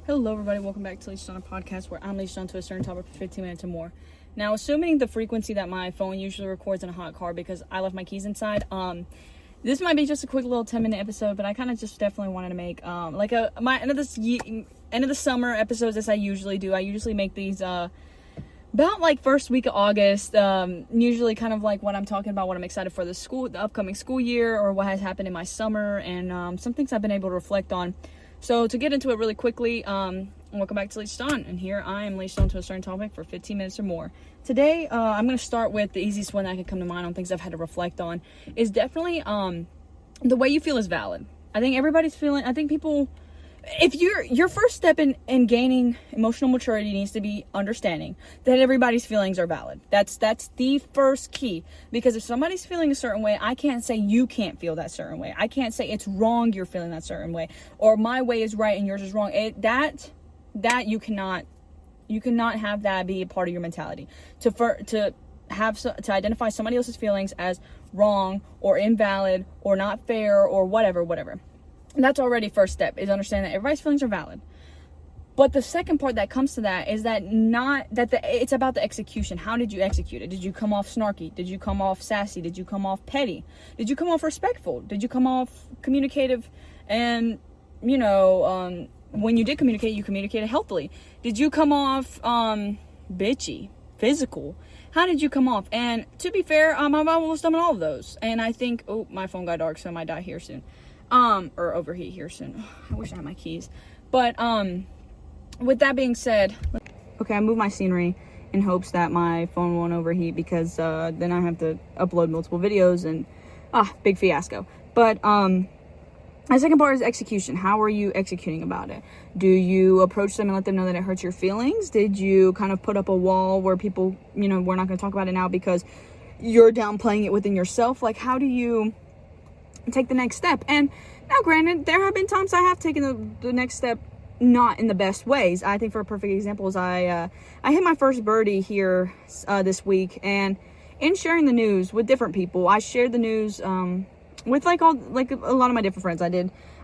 Hello everybody, welcome back to Leashed On a Podcast, where I'm leashed onto a certain topic for 15 minutes or more. Now, assuming the frequency that my phone usually records in a hot car because I left my keys inside, this might be just a quick little 10-minute episode, but I kind of just definitely wanted to make my end of the summer episodes as I usually do. I usually make these about like first week of August, usually kind of like what I'm talking about, what I'm excited for the upcoming school year, or what has happened in my summer, and some things I've been able to reflect on. So to get into it really quickly, welcome back to Leashed On, and here I am leashed on to a certain topic for 15 minutes or more. Today, I'm going to start with the easiest one that can come to mind on things I've had to reflect on, is definitely the way you feel is valid. I think people, if your first step in gaining emotional maturity needs to be understanding that everybody's feelings are valid. That's the first key, because if somebody's feeling a certain way, I can't say you can't feel that certain way. I can't say it's wrong you're feeling that certain way, or my way is right and yours is wrong. That you cannot have that be a part of your mentality. To identify somebody else's feelings as wrong or invalid or not fair or whatever. That's already first step, is understanding that everybody's feelings are valid. But the second part that comes to that is it's about the execution. How did you execute it? Did you come off snarky? Did you come off sassy? Did you come off petty? Did you come off respectful? Did you come off communicative? And, when you did communicate, you communicated healthily. Did you come off bitchy, physical? How did you come off? And to be fair, I've almost done all of those. And I think, my phone got dark, so I might die here soon. Or overheat here soon. I wish I had my keys. But, with that being said, okay, I moved my scenery in hopes that my phone won't overheat, because, then I have to upload multiple videos and, big fiasco. But, the second part is execution. How are you executing about it? Do you approach them and let them know that it hurts your feelings? Did you kind of put up a wall where people, we're not going to talk about it now because you're downplaying it within yourself? Like, how do you take the next step? And now, granted, there have been times I have taken the next step not in the best ways. I think for a perfect example is I hit my first birdie here this week, and in sharing the news with different people, I shared the news with a lot of my different friends. I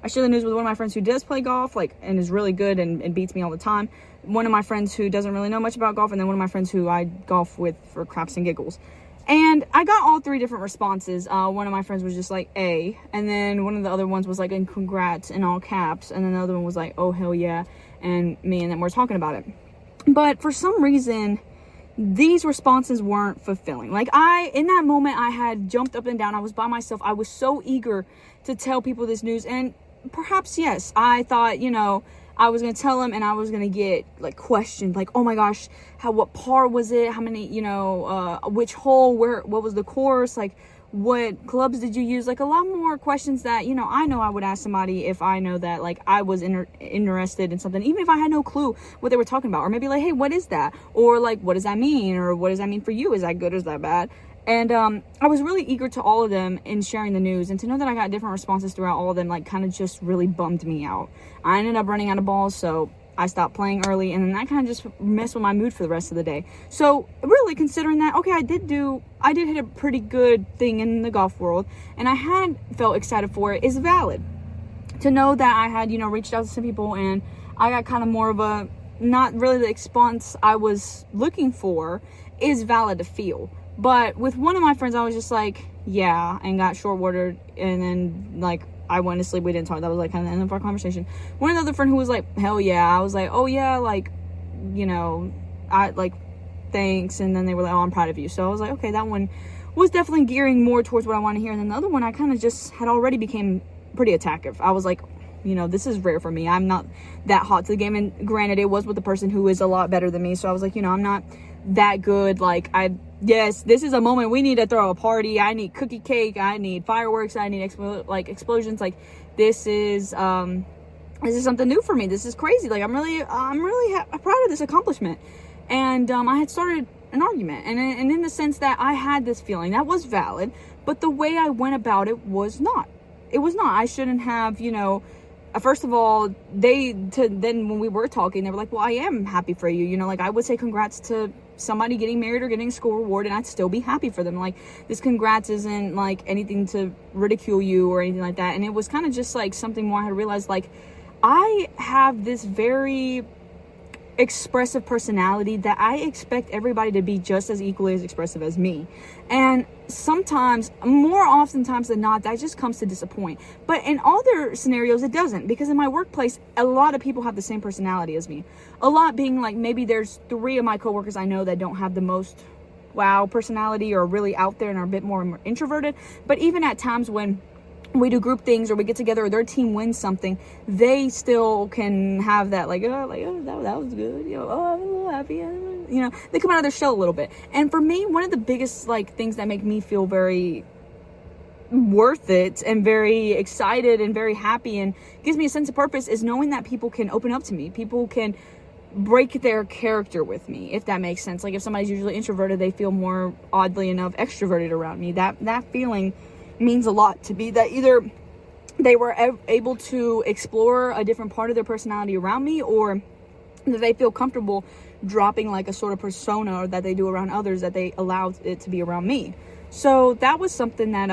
shared the news with one of my friends who does play golf, and is really good and beats me all the time. One of my friends who doesn't really know much about golf, and then one of my friends who I golf with for craps and giggles. And I got all three different responses. One of my friends was just like, A. And then one of the other ones was like, and congrats in all caps. And then the other one was like, oh, hell yeah. And me and them were talking about it. But for some reason, these responses weren't fulfilling. In that moment, I had jumped up and down. I was by myself. I was so eager to tell people this news. And perhaps, yes, I thought, I was going to tell them and I was going to get questioned, oh my gosh, what par was it? How many, which hole, what was the course? What clubs did you use? A lot more questions that, I know I would ask somebody if I know that, I was interested in something, even if I had no clue what they were talking about. Or maybe hey, what is that? Or what does that mean? Or what does that mean for you? Is that good or is that bad? And I was really eager to all of them in sharing the news, and to know that I got different responses throughout all of them, kind of just really bummed me out. I ended up running out of balls, so I stopped playing early, and then that kind of just messed with my mood for the rest of the day. So really considering that, okay, I did hit a pretty good thing in the golf world, and I had felt excited for it, is valid. To know that I had, reached out to some people, and I got kind of more of a, not really the response I was looking for, is valid to feel. But with one of my friends, I was just yeah, and got short-watered, and then, I went to sleep. We didn't talk. That was, kind of the end of our conversation. One other friend who was hell yeah. I was oh yeah, thanks. And then they were oh, I'm proud of you. So I was okay, that one was definitely gearing more towards what I want to hear. And then the other one, I kind of just had already became pretty attackive. I was this is rare for me. I'm not that hot to the game. And granted, it was with the person who is a lot better than me. So I was I'm not that good. Yes, this is a moment we need to throw a party. I need cookie cake. I need fireworks. I need explosions. This is something new for me. This is crazy. I'm really proud of this accomplishment. And I had started an argument, and in the sense that I had this feeling that was valid, but the way I went about it was not. It was not. I shouldn't have. First of all, then when we were talking, they were well, I am happy for you. I would say congrats to somebody getting married or getting a school reward, and I'd still be happy for them. This congrats isn't anything to ridicule you or anything like that. And it was kind of just something more I had realized, I have this very expressive personality that I expect everybody to be just as equally as expressive as me. And sometimes, more oftentimes than not, that just comes to disappoint. But in other scenarios, it doesn't, because in my workplace, a lot of people have the same personality as me. A lot being like, maybe there's 3 of my coworkers I know that don't have the most wow personality or really out there and are a bit more introverted. But even at times when we do group things or we get together or their team wins something, they still can have that that was good, I'm a little happy, they come out of their shell a little bit. And for me, one of the biggest things that make me feel very worth it and very excited and very happy and gives me a sense of purpose is knowing that people can open up to me. People can break their character with me, if that makes sense. Like if somebody's usually introverted, they feel more, oddly enough, extroverted around me. That feeling means a lot to me, that either they were able to explore a different part of their personality around me, or that they feel comfortable dropping a sort of persona that they do around others, that they allow it to be around me. So that was something that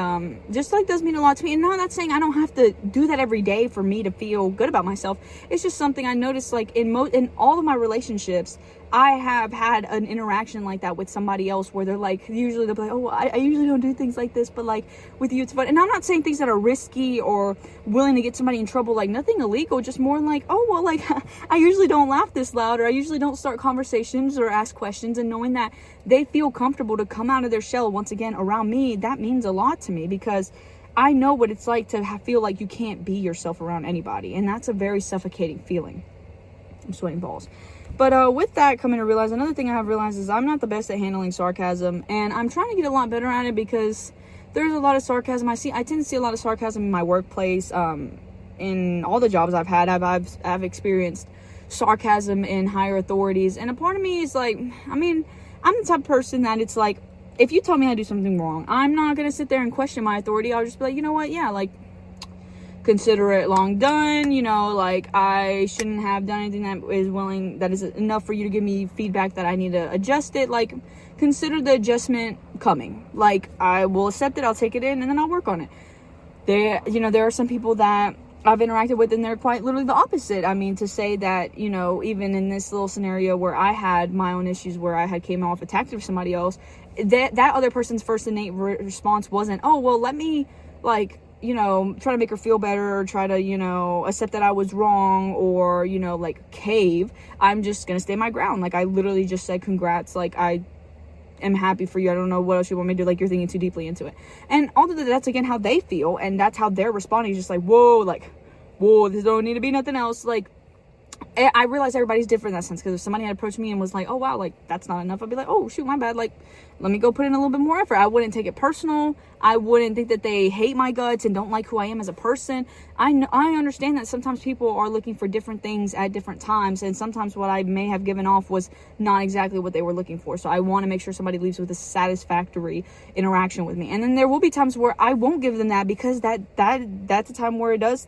just does mean a lot to me. And now, that's saying I don't have to do that every day for me to feel good about myself. It's just something I noticed in all of my relationships, I have had an interaction like that with somebody else where they're usually they'll be like, oh, I usually don't do things like this, but with you it's fun. And I'm not saying things that are risky or willing to get somebody in trouble, nothing illegal, just more I usually don't laugh this loud, or I usually don't start conversations or ask questions. And knowing that they feel comfortable to come out of their shell once again around me, that means a lot to me, because I know what it's like to feel like you can't be yourself around anybody. And that's a very suffocating feeling. I'm sweating balls. But with that, coming to realize, another thing I have realized is I'm not the best at handling sarcasm, and I'm trying to get a lot better at it, because there's a lot of sarcasm I tend to see a lot of sarcasm in my workplace. In all the jobs I've had, I've experienced sarcasm in higher authorities, and a part of me is I'm the type of person that it's if you tell me I do something wrong, I'm not gonna sit there and question my authority. I'll just be like, you know what, yeah, consider it long done, I shouldn't have done anything that is enough for you to give me feedback that I need to adjust it. Consider the adjustment coming. I will accept it, I'll take it in, and then I'll work on it. There are some people that I've interacted with, and they're quite literally the opposite. I mean, to say that, even in this little scenario where I had my own issues, where I had came off attacked with somebody else, that other person's first innate response wasn't, oh, well, let me, try to make her feel better, or try to, accept that I was wrong, or, cave. I'm just gonna stay my ground. I literally just said, congrats, I am happy for you. I don't know what else you want me to do. You're thinking too deeply into it. And although that's again how they feel, and that's how they're responding, just whoa, this don't need to be nothing else. I realize everybody's different in that sense, because if somebody had approached me and was oh wow, that's not enough, I'd be oh shoot, my bad, let me go put in a little bit more effort. I wouldn't take it personal. I wouldn't think that they hate my guts and don't like who I am as a person. I understand that sometimes people are looking for different things at different times, and sometimes what I may have given off was not exactly what they were looking for. So I want to make sure somebody leaves with a satisfactory interaction with me. And then there will be times where I won't give them that, because that's a time where it does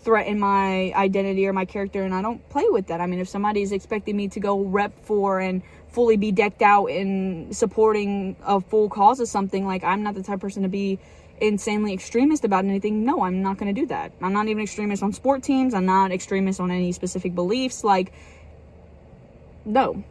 threaten my identity or my character, and I don't play with that. I mean, if somebody's expecting me to go rep for and fully be decked out in supporting a full cause of something, I'm not the type of person to be insanely extremist about anything. No, I'm not going to do that. I'm not even extremist on sport teams. I'm not extremist on any specific beliefs. No, I'm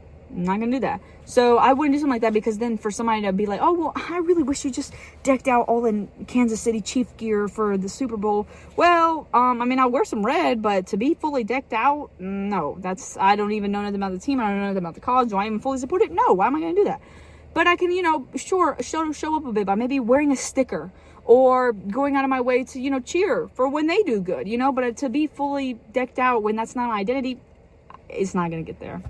not going to do that. So I wouldn't do something like that, because then for somebody to be oh, well, I really wish you just decked out all in Kansas City Chief gear for the Super Bowl. Well, I'll wear some red, but to be fully decked out, no, I don't even know nothing about the team. I don't know nothing about the cause. Do I even fully support it? No, why am I going to do that? But I can, sure, show up a bit by maybe wearing a sticker, or going out of my way to, cheer for when they do good, but to be fully decked out when that's not my identity, it's not going to get there.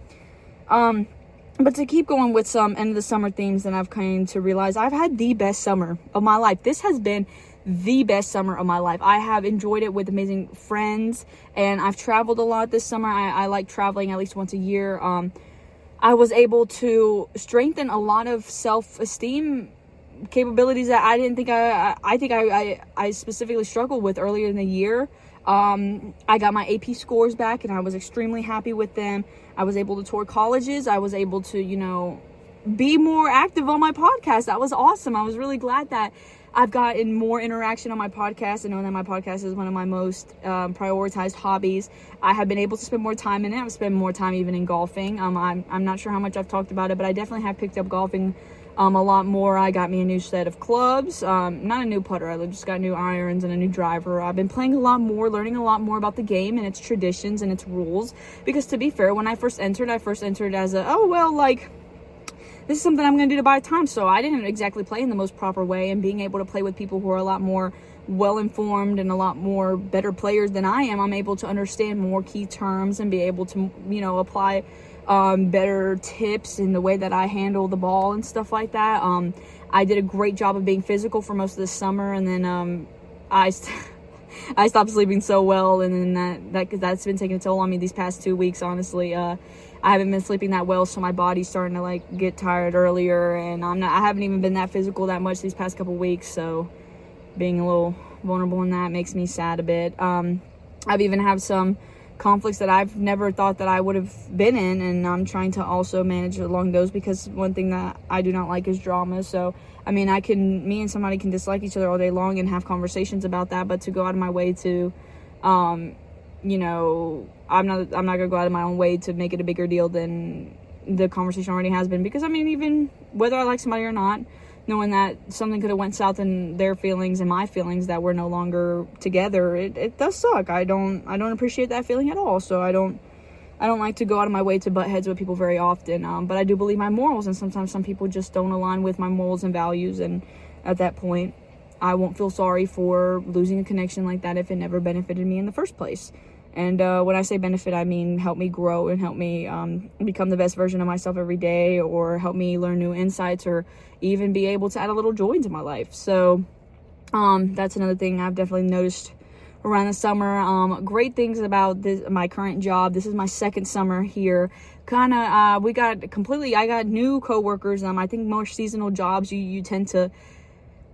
But to keep going with some end of the summer themes that I've come to realize, I've had the best summer of my life. This has been the best summer of my life. I have enjoyed it with amazing friends, and I've traveled a lot this summer. I like traveling at least once a year. I was able to strengthen a lot of self-esteem capabilities that I didn't think I specifically struggled with earlier in the year. I got my AP scores back, and I was extremely happy with them. I was able to tour colleges. I was able to, be more active on my podcast. That was awesome. I was really glad that I've gotten more interaction on my podcast, and knowing that my podcast is one of my most prioritized hobbies. I have been able to spend more time in it. I've spent more time even in golfing. I'm not sure how much I've talked about it, but I definitely have picked up golfing a lot more. I got me a new set of clubs, not a new putter. I just got new irons and a new driver. I've been playing a lot more, learning a lot more about the game and its traditions and its rules. Because to be fair, when I first entered as this is something I'm going to do to buy time. So I didn't exactly play in the most proper way, and being able to play with people who are a lot more well-informed and a lot more better players than I am, I'm able to understand more key terms and be able to, apply better tips in the way that I handle the ball and stuff like that. I did a great job of being physical for most of the summer, and then I stopped sleeping so well, and then that's been taking a toll on me these past 2 weeks, honestly. I haven't been sleeping that well, so my body's starting to get tired earlier, and I haven't even been that physical that much these past couple weeks, so being a little vulnerable in that makes me sad a bit. I've even had some conflicts that I've never thought that I would have been in, and I'm trying to also manage along those, because one thing that I do not like is drama. So me and somebody can dislike each other all day long and have conversations about that, but to go out of my way to I'm not gonna go out of my own way to make it a bigger deal than the conversation already has been, because even whether I like somebody or not, knowing that something could have went south in their feelings and my feelings, that we're no longer together, it does suck. I don't appreciate that feeling at all. So I don't like to go out of my way to butt heads with people very often. But I do believe my morals, and sometimes some people just don't align with my morals and values, and at that point I won't feel sorry for losing a connection like that if it never benefited me in the first place. And when I say benefit, I mean help me grow and help me become the best version of myself every day, or help me learn new insights, or even be able to add a little joy into my life. So that's another thing I've definitely noticed around the summer. Great things about my current job. This is my second summer here. I got new coworkers. I think most seasonal jobs, you tend to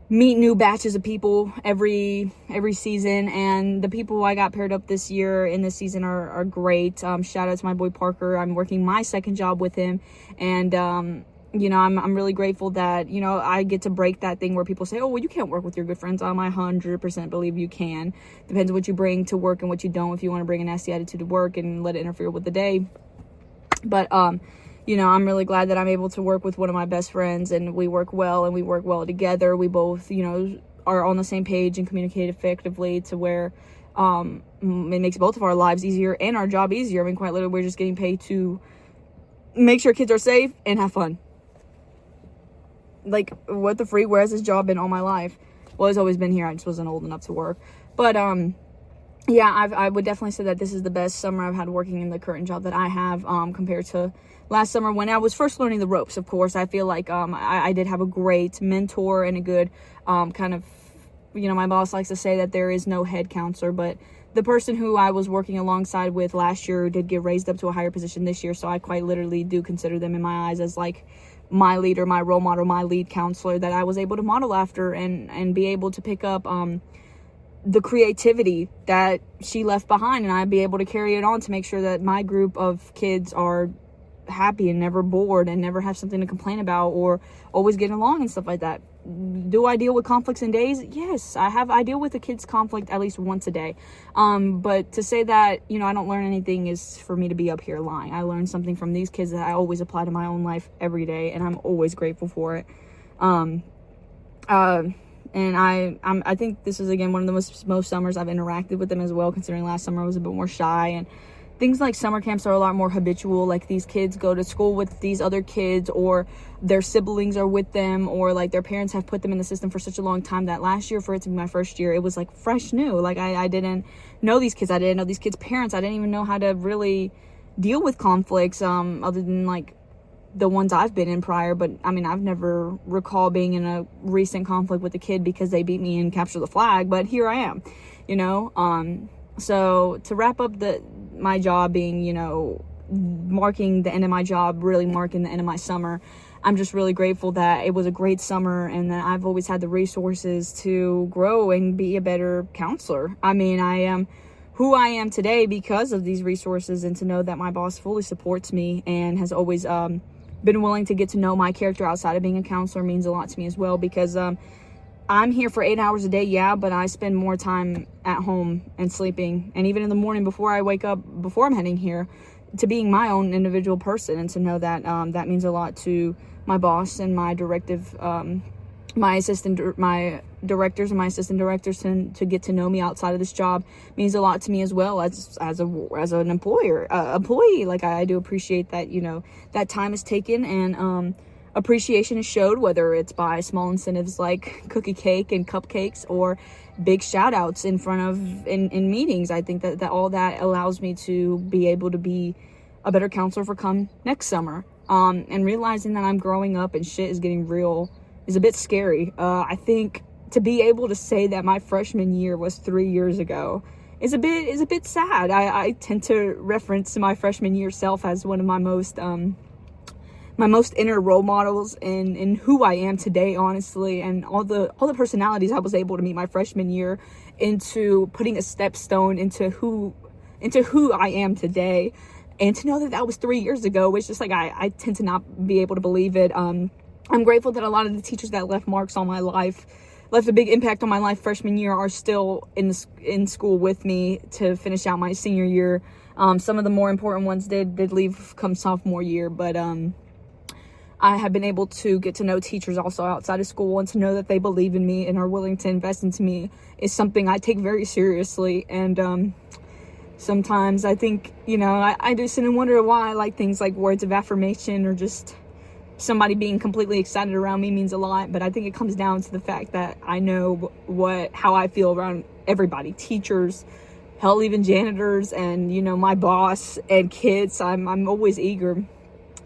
meet new batches of people every season, and the people I got paired up this year in this season are great. Shout out to my boy Parker. I'm working my second job with him, and I'm really grateful that I get to break that thing where people say, oh well, you can't work with your good friends. I 100% believe you can. Depends on what you bring to work and what you don't. If you want to bring a nasty attitude to work and let it interfere with the day, but I'm really glad that I'm able to work with one of my best friends, and we work well together. We both, are on the same page and communicate effectively to where it makes both of our lives easier and our job easier. Quite literally, we're just getting paid to make sure kids are safe and have fun. What the freak? Where has this job been all my life? Well, it's always been here. I just wasn't old enough to work. But, I would definitely say that this is the best summer I've had working in the current job that I have, compared to last summer when I was first learning the ropes. Of course, I feel like I did have a great mentor and a good my boss likes to say that there is no head counselor, but the person who I was working alongside with last year did get raised up to a higher position this year, so I quite literally do consider them in my eyes as my leader, my role model, my lead counselor that I was able to model after, and be able to pick up the creativity that she left behind, and I'd be able to carry it on to make sure that my group of kids are happy and never bored and never have something to complain about, or always getting along and stuff like that. Do I deal with conflicts in days? Yes, I deal with the kids' conflict at least once a day. But to say that, I don't learn anything is for me to be up here lying. I learn something from these kids that I always apply to my own life every day, and I'm always grateful for it. And I think this is, again, one of the most summers I've interacted with them as well, considering last summer I was a bit more shy, and things like summer camps are a lot more habitual. These kids go to school with these other kids, or their siblings are with them, or their parents have put them in the system for such a long time that last year, for it to be my first year, it was fresh new. I didn't know these kids. I didn't know these kids' parents. I didn't even know how to really deal with conflicts, other than the ones I've been in prior. But I've never recalled being in a recent conflict with a kid because they beat me in capture the flag, but here I am, so to wrap up my job being, marking the end of my job, really marking the end of my summer, I'm just really grateful that it was a great summer, and that I've always had the resources to grow and be a better counselor. I am who I am today because of these resources, and to know that my boss fully supports me and has always been willing to get to know my character outside of being a counselor means a lot to me as well, because I'm here for 8 hours a day, yeah, but I spend more time at home and sleeping, and even in the morning before I wake up, before I'm heading here, to being my own individual person, and to know that that means a lot to my boss and my directive, my directors and my assistant directors, to get to know me outside of this job means a lot to me as well as an employee. Like, I do appreciate that, that time is taken, and appreciation is showed, whether it's by small incentives like cookie cake and cupcakes, or big shout outs in front of in meetings. I think that all that allows me to be able to be a better counselor for come next summer. And realizing that I'm growing up and shit is getting real is a bit scary. I think to be able to say that my freshman year was 3 years ago is a bit sad. I tend to reference my freshman year self as one of my most inner role models in who I am today, honestly, and all the personalities I was able to meet my freshman year into putting a stepstone into who I am today. And to know that was 3 years ago, it's just like, I tend to not be able to believe it. I'm grateful that a lot of the teachers that left marks on my life, left a big impact on my life freshman year, are still in school with me to finish out my senior year. Some of the more important ones did leave come sophomore year, but I have been able to get to know teachers also outside of school, and to know that they believe in me and are willing to invest into me is something I take very seriously. And sometimes I think, I do sit and wonder why, like, things like words of affirmation or just somebody being completely excited around me means a lot. But I think it comes down to the fact that I know how I feel around everybody, teachers, hell, even janitors, and, my boss and kids. I'm always eager.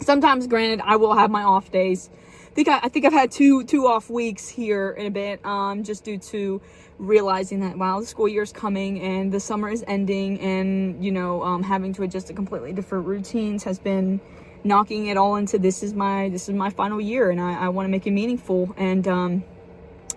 Sometimes, granted, I will have my off days. I think I've had two off weeks here in a bit, just due to realizing that, wow, the school year is coming and the summer is ending, and having to adjust to completely different routines has been knocking it all into this is my final year, and I want to make it meaningful. And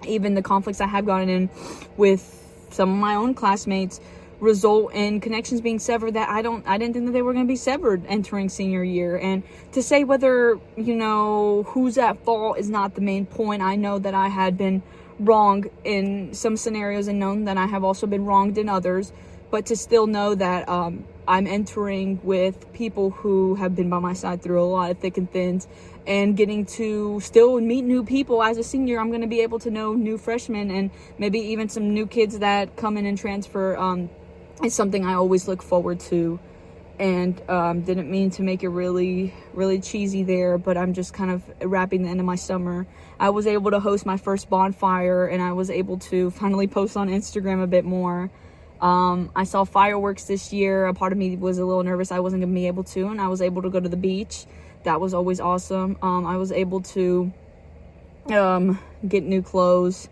even the conflicts I have gotten in with some of my own classmates result in connections being severed that I didn't think that they were going to be severed entering senior year. And to say whether, who's at fault is not the main point. I know that I had been wrong in some scenarios, and known that I have also been wronged in others, but to still know that I'm entering with people who have been by my side through a lot of thick and thins, and getting to still meet new people as a senior. I'm going to be able to know new freshmen, and maybe even some new kids that come in and transfer. Is something I always look forward to. And didn't mean to make it really, really cheesy there, but I'm just kind of wrapping the end of my summer. I was able to host my first bonfire, and I was able to finally post on Instagram a bit more. I saw fireworks this year. A part of me was a little nervous I wasn't going to be able to, and I was able to go to the beach. That was always awesome. I was able to get new clothes.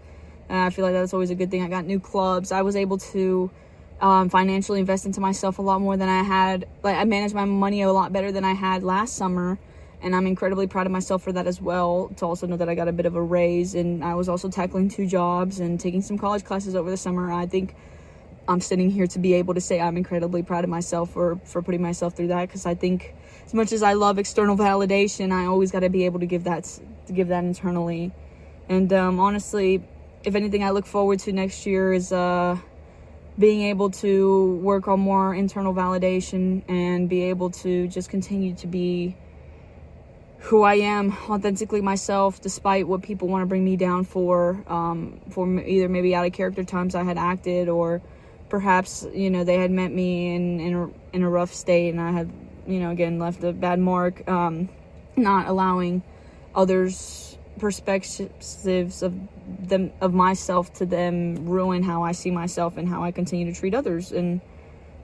I feel like that's always a good thing. I got new clubs. I was able to financially invest into myself a lot more than I had. Like, I managed my money a lot better than I had last summer, and I'm incredibly proud of myself for that as well. To also know that I got a bit of a raise, and I was also tackling 2 jobs and taking some college classes over the summer. I think I'm sitting here to be able to say I'm incredibly proud of myself for putting myself through that, because I think as much as I love external validation, I always got to be able to give that internally. And honestly, if anything, I look forward to next year is being able to work on more internal validation and be able to just continue to be who I am, authentically myself, despite what people want to bring me down for either maybe out of character times I had acted, or perhaps, they had met me in a rough state, and I had, again, left a bad mark, not allowing others' perspectives of myself to them ruin how I see myself and how I continue to treat others. And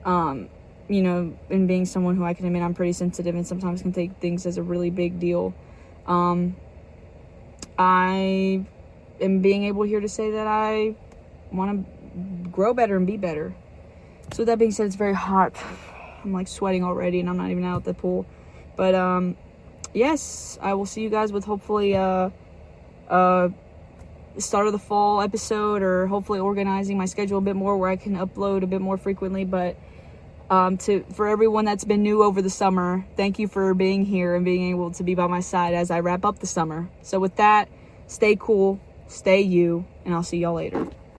in being someone who I can admit I'm pretty sensitive and sometimes can take things as a really big deal, I am being able here to say that I want to grow better and be better. So with that being said, it's very hot. I'm like sweating already, and I'm not even out at the pool. But yes, I will see you guys with hopefully start of the fall episode, or hopefully organizing my schedule a bit more where I can upload a bit more frequently. But for everyone that's been new over the summer, thank you for being here and being able to be by my side as I wrap up the summer. So with that, stay cool, stay you, and I'll see y'all later.